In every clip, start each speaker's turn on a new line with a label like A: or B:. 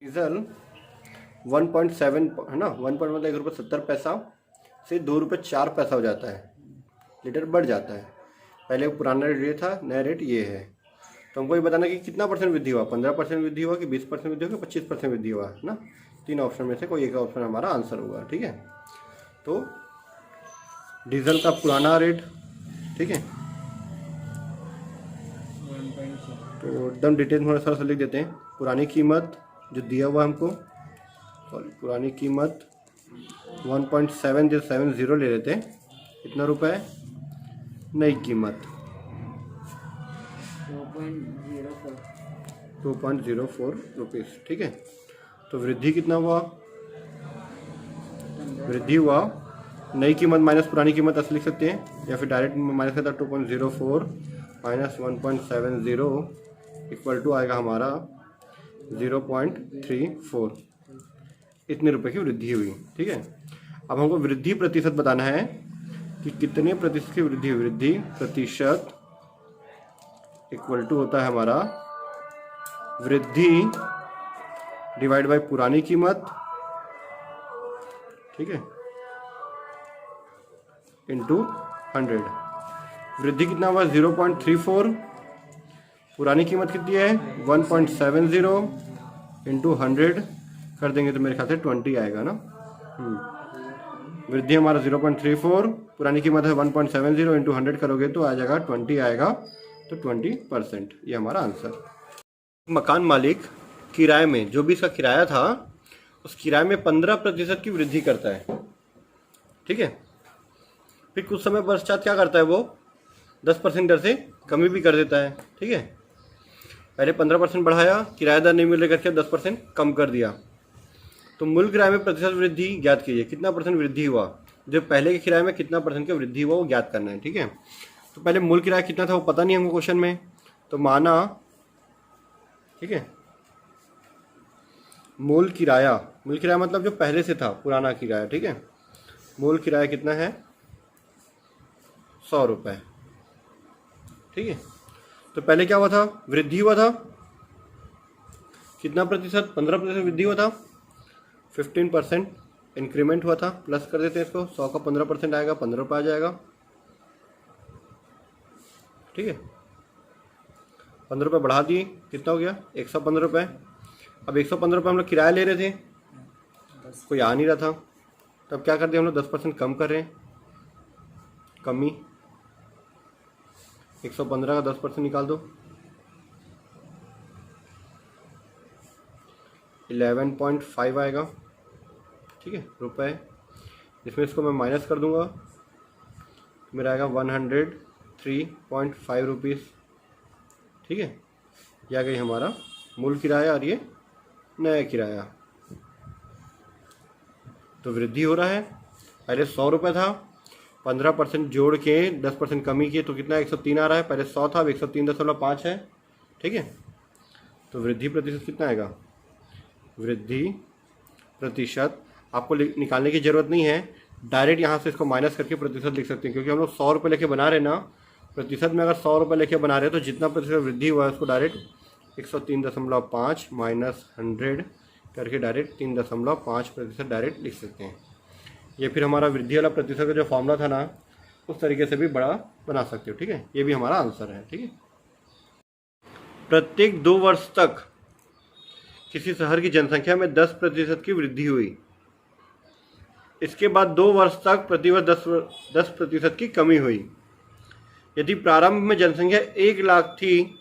A: Diesel 1.7 है ना, 1 point मतलब 1 रुपये 70 पैसा से 2 रुपये 4 पैसा हो जाता है, लीटर बढ़ जाता है। पहले पुराना रेट ये था, नया रेट ये है। तो हमको ये बताना कि कितना परसेंट वृद्धि हुआ, 15% वृद्धि हुआ कि 20% वृद्धि हुआ कि 25% वृद्धि हुआ, है ना। 3 ऑप्शन में से कोई एक ऑप्शन हमारा आंसर होगा, ठीक है। तो डीजल का पुराना रेट, ठीक है, तो एकदम डिटेल में थोड़ा सा लिख देते हैं। पुरानी कीमत जो दिया हुआ हमको, सॉरी, पुरानी कीमत 1.770 ले लेते हैं। कितना रुपए? नई कीमत 2.04 रुपीज़, ठीक है। तो वृद्धि कितना हुआ? वृद्धि हुआ, नई कीमत माइनस पुरानी कीमत ऐसे लिख सकते हैं, या फिर डायरेक्ट माइनस करता 2.04 माइनस 1.70 इक्वल टू आएगा हमारा 0.34। इतने रुपए की वृद्धि हुई, ठीक है। अब हमको वृद्धि प्रतिशत बताना है कि कितने प्रतिशत की वृद्धि हुई। वृद्धि प्रतिशत इक्वल टू होता है हमारा वृद्धि डिवाइड बाय पुरानी कीमत, ठीक है, इंटू 100। वृद्धि कितना हुआ? 0.34। पुरानी कीमत कितनी है? 1.70 इंटू 100 कर देंगे तो मेरे ख्याल से 20 आएगा ना। वृद्धि हमारा 0.34, पुरानी कीमत है 1.70 इंटू 100 करोगे तो आ जाएगा 20 आएगा, तो 20%। ये हमारा आंसर। मकान मालिक किराए में, जो भी इसका किराया था उस किराए में 15% की वृद्धि करता है, ठीक है। फिर कुछ समय पश्चात क्या करता है, वो 10% दर से कमी भी कर देता है, ठीक है। पहले 15% बढ़ाया, किराएदार नहीं मिलने करके 10% कम कर दिया। तो मूल किराए में प्रतिशत वृद्धि ज्ञात कीजिए। कितना परसेंट वृद्धि हुआ? जो पहले के किराए में कितना परसेंट की वृद्धि हुआ वो ज्ञात करना है, ठीक है। तो पहले मूल किराया कितना था वो पता नहीं हमको क्वेश्चन में, तो माना, ठीक है, मूल किराया मतलब जो पहले से था पुराना किराया, ठीक है। मूल किराया कितना है? 100 रुपये, ठीक है। तो पहले क्या हुआ था? वृद्धि हुआ था कितना प्रतिशत? 15% वृद्धि हुआ था। 15% इंक्रीमेंट हुआ था, प्लस कर देते हैं इसको, 100 का 15% आएगा, 15 रुपये आ जाएगा, ठीक है। 15 रुपये बढ़ा दिए, कितना हो गया? 115 रुपये। अब 115 रुपये हम लोग किराया ले रहे थे, कोई आ नहीं रहा था, तब क्या कर दिया हम लोग? 10% कम कर रहे हैं, कमी। 115 का 10% निकाल दो, 11.5 आएगा, ठीक है, रुपए। इसमें इसको मैं माइनस कर दूंगा, मेरा आएगा 103.5 रुपीज़, ठीक है। यह आ गई हमारा मूल किराया और ये नया किराया। तो वृद्धि हो रहा है, पहले 100 रुपये था, 15% जोड़ के 10% कमी किए तो कितना? 103 आ रहा है। पहले 100 था, अब 103.5 है, ठीक है। तो वृद्धि प्रतिशत कितना आएगा? वृद्धि प्रतिशत आपको निकालने की ज़रूरत नहीं है, डायरेक्ट यहाँ से इसको माइनस करके प्रतिशत लिख सकते हैं, क्योंकि हम लोग 100 रुपये लेके बना रहे हैं ना। प्रतिशत में अगर 100 रुपये लेके बना रहे हैं तो जितना प्रतिशत वृद्धि हुआ है उसको डायरेक्ट 103.5 माइनस 100 करके डायरेक्ट 3.5% डायरेक्ट लिख सकते हैं। ये फिर हमारा वृद्धि वाला प्रतिशत का जो फॉर्मूला था ना, उस तरीके से भी बड़ा बना सकते हो, ठीक है। ये भी हमारा आंसर है, ठीक है। प्रत्येक 2 वर्ष तक किसी शहर की जनसंख्या में 10% की वृद्धि हुई। इसके बाद 2 वर्ष तक प्रतिवर्ष 10% की कमी हुई। यदि प्रारंभ में जनसंख्या 1 लाख थी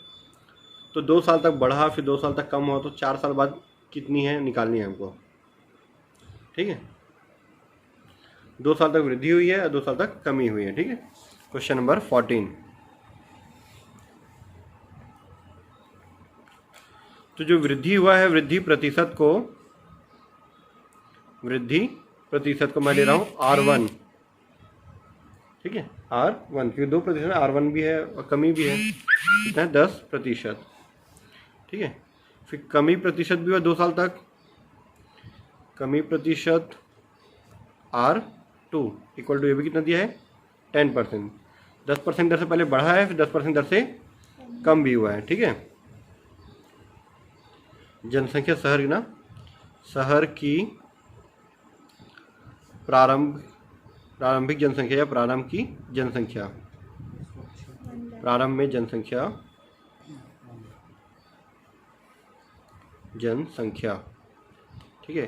A: तो 2 साल तक बढ़ा, फिर 2 साल तक कम हुआ, तो 4 साल बाद कितनी है निकालनी है हमको, ठीक है। 2 साल तक वृद्धि हुई है और 2 साल तक कमी हुई है, ठीक है। Question number 14। तो जो वृद्धि हुआ है, वृद्धि प्रतिशत को मैं ले रहा हूँ R1, ठीक है, R1, क्योंकि 2% R1 भी है और कमी भी है, कितना है? 10%, ठीक है। फिर कमी प्रतिशत भी हुआ 2 साल तक, कमी प्रतिशत R2 इक्वल टू, ये भी कितना दिया है? 10%। 10% दर से पहले बढ़ा है, फिर 10% दर से कम भी हुआ है, ठीक है। जनसंख्या शहर की ना शहर की प्रारंभिक जनसंख्या या प्रारंभ की जनसंख्या, प्रारंभ में जनसंख्या ठीक है।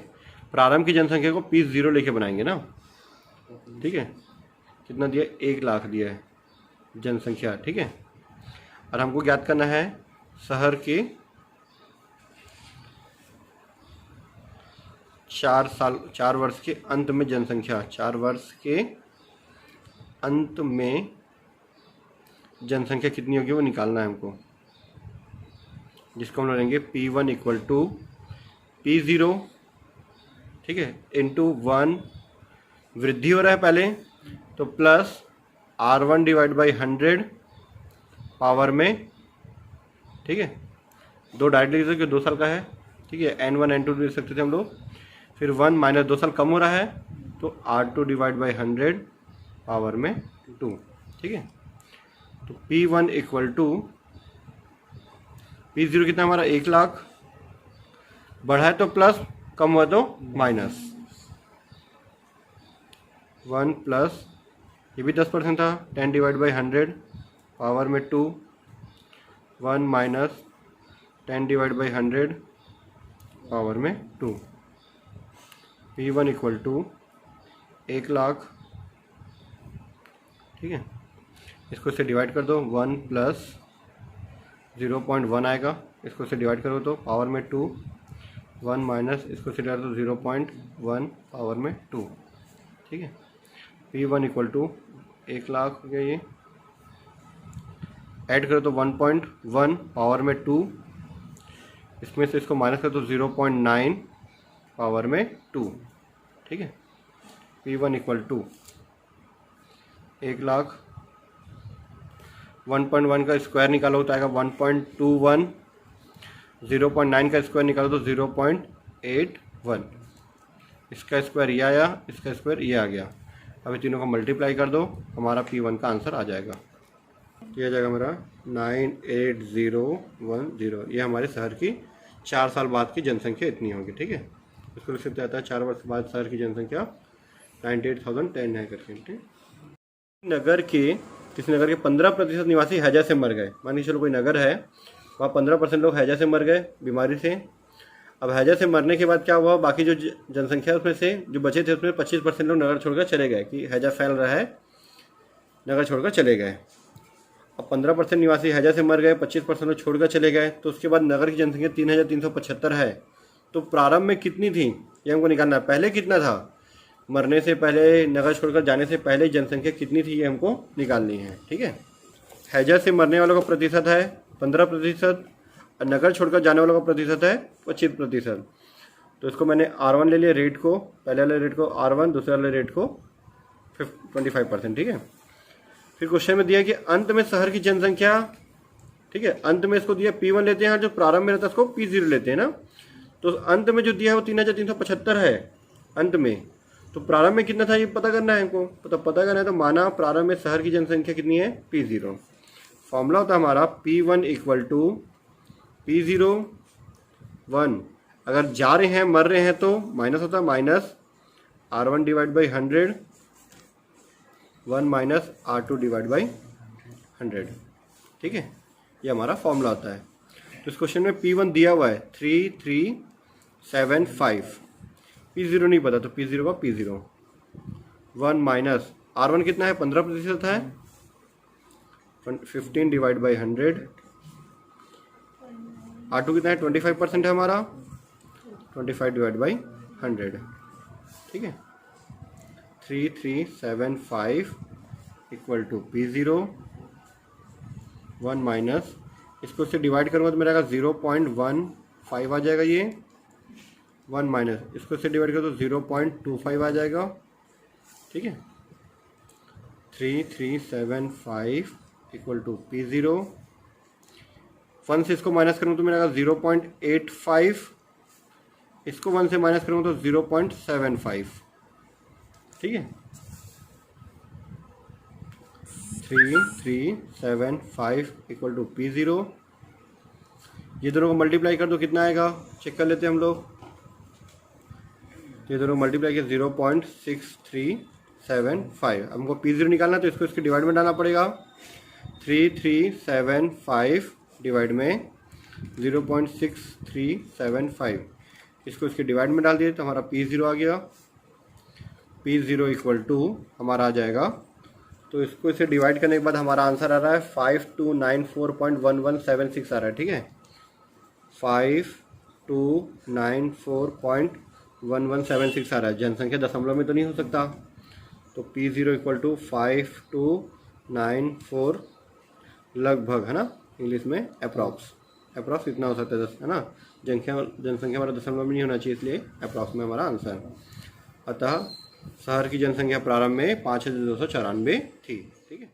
A: प्रारंभ की जनसंख्या को P0 लेके बनाएंगे ना, ठीक है। कितना दिया, 1 लाख दिया है जनसंख्या, ठीक है। और हमको ज्ञात करना है शहर के 4 वर्ष के अंत में जनसंख्या, 4 वर्ष के अंत में जनसंख्या कितनी होगी वो निकालना है हमको, जिसको हम लेंगे P1 इक्वल टू P0, ठीक है, इंटू 1 वृद्धि हो रहा है पहले तो plus R1 divide by 100 power में, ठीक है। 2 डायरेक्ट लिख सकते 2 साल का है, ठीक है। N1 N2 लिख सकते थे हम लोग। फिर 1 माइनस 2 साल कम हो रहा है तो R2 डिवाइड बाई 100 पावर में 2, ठीक है। तो P1 इक्वल टू P0 कितना हमारा 1 लाख, बढ़ा है तो प्लस, कम हुआ तो माइनस, 1 प्लस ये भी 10% था, 10 डिवाइड बाई 100 पावर में 2, 1 माइनस 10 डिवाइड बाई 100 पावर में 2। P1 इक्वल टू 1 लाख, ठीक है। इसको इससे डिवाइड कर दो, 1 प्लस 0.1 आएगा, इसको इससे डिवाइड करो तो पावर में 2, 1 माइनस इसको से डिवाइड तो 0.1 पावर में 2, ठीक है। P1 इक्वल टू 1 लाख हो गया, ये ऐड करो तो 1.1 पावर में 2, इसमें से इसको माइनस करो तो 0.9 पावर में 2, ठीक है। P1 इक्वल टू 1 लाख, 1.1 का स्क्वायर निकालो तो आएगा 1.21, 0.9 का स्क्वायर निकालो तो 0.81, इसका स्क्वायर ये आया, इसका स्क्वायर ये आ गया। अभी तीनों को मल्टीप्लाई कर दो, हमारा P1 का आंसर आ जाएगा। ये आ जाएगा हमारा 98010। ये हमारे शहर की 4 साल बाद की जनसंख्या इतनी होगी, ठीक है। इसको लिख सकते आता है 4 वर्ष बाद शहर की जनसंख्या 98,010 है करके, ठीक। किसी नगर के 15% निवासी हैजा से मर गए। मान लीजिए चलो कोई नगर है, वहाँ 15% लोग हैजा से मर गए बीमारी से। अब हैजा से मरने के बाद क्या हुआ, बाकी जो जनसंख्या उसमें से जो बचे थे उसमें 25% लोग नगर छोड़कर चले गए, कि हैजा फैल रहा है, नगर छोड़कर चले गए। अब 15% निवासी हैजा से मर गए, 25% लोग छोड़कर चले गए, तो उसके बाद नगर की जनसंख्या 3,375 है। तो प्रारंभ में कितनी थी ये हमको निकालना है। पहले कितना था, मरने से पहले, नगर छोड़कर जाने से पहले जनसंख्या कितनी थी ये हमको निकालनी है, ठीक है। हैजा से मरने वालों का प्रतिशत है 15% और नगर छोड़कर जाने वालों का प्रतिशत है 25%। तो इसको मैंने R1 ले लिया रेट को, पहले वाले रेट को R1, दूसरे वाले रेट को 25%, ठीक है। फिर क्वेश्चन में दिया कि अंत में शहर की जनसंख्या, ठीक है, अंत में इसको दिया P1 लेते हैं, जो प्रारंभ में रहता है उसको P0 लेते हैं ना। तो अंत में जो दिया है वो 3,375 है अंत में। तो प्रारंभ में कितना था ये पता करना है हमको, पता करना है। तो माना प्रारंभ में शहर की जनसंख्या कितनी है, P0। फॉर्मूला होता है हमारा P1 इक्वल टू P0 1, अगर जा रहे हैं मर रहे हैं तो माइनस होता है, minus R1 divide by 100, 1 minus R2 divide by 100, ठीक है। ये हमारा फॉर्मूला होता है। तो इस क्वेश्चन में P1 दिया हुआ है 3375, P0 नहीं पता तो P0 का P0, 1 माइनस R1 कितना है, 15% है, 15 डिवाइड बाई 100, R2 कितना है, 25% है हमारा, 25 डिवाइड बाई 100, ठीक है। 3375 इक्वल टू P0, 1 माइनस इसको से डिवाइड करूँगा तो मेरा आएगा 0.15 आ जाएगा, ये 1 माइनस इसको से डिवाइड करो तो 0.25 आ जाएगा, ठीक है। 3375 इक्वल टू P0, 1 से इसको माइनस करूँ तो मेरा आएगा 0.85, इसको 1 से माइनस करूँ तो 0.75, ठीक है। 3375 इक्वल टू P0, ये दोनों को मल्टीप्लाई कर दो कितना आएगा, चेक कर लेते हैं हम लोग। ये दोनों मल्टीप्लाई किया 0.6375। अब हमको P0 निकालना तो इसको इसके डिवाइड में डालना पड़ेगा। 3375 डिवाइड में 0.6375, इसको इसके डिवाइड में डाल दिए तो हमारा P0 आ गया। P0 इक्वल टू हमारा आ जाएगा, तो इसको इसे डिवाइड करने के बाद हमारा आंसर आ रहा है 5294.1176 आ रहा है। ठीक है, 5294.1176 आ रहा है। जनसंख्या दशमलव में तो नहीं हो सकता, तो P0 इक्वल टू 5294 लगभग, है ना, इंग्लिश में अप्रॉक्स इतना हो सकता है, है ना। जनसंख्या हमारा दशमलव में नहीं होना चाहिए, इसलिए अप्रॉक्स में हमारा आंसर। अतः शहर की जनसंख्या प्रारंभ में 5294 थी। ठीक है।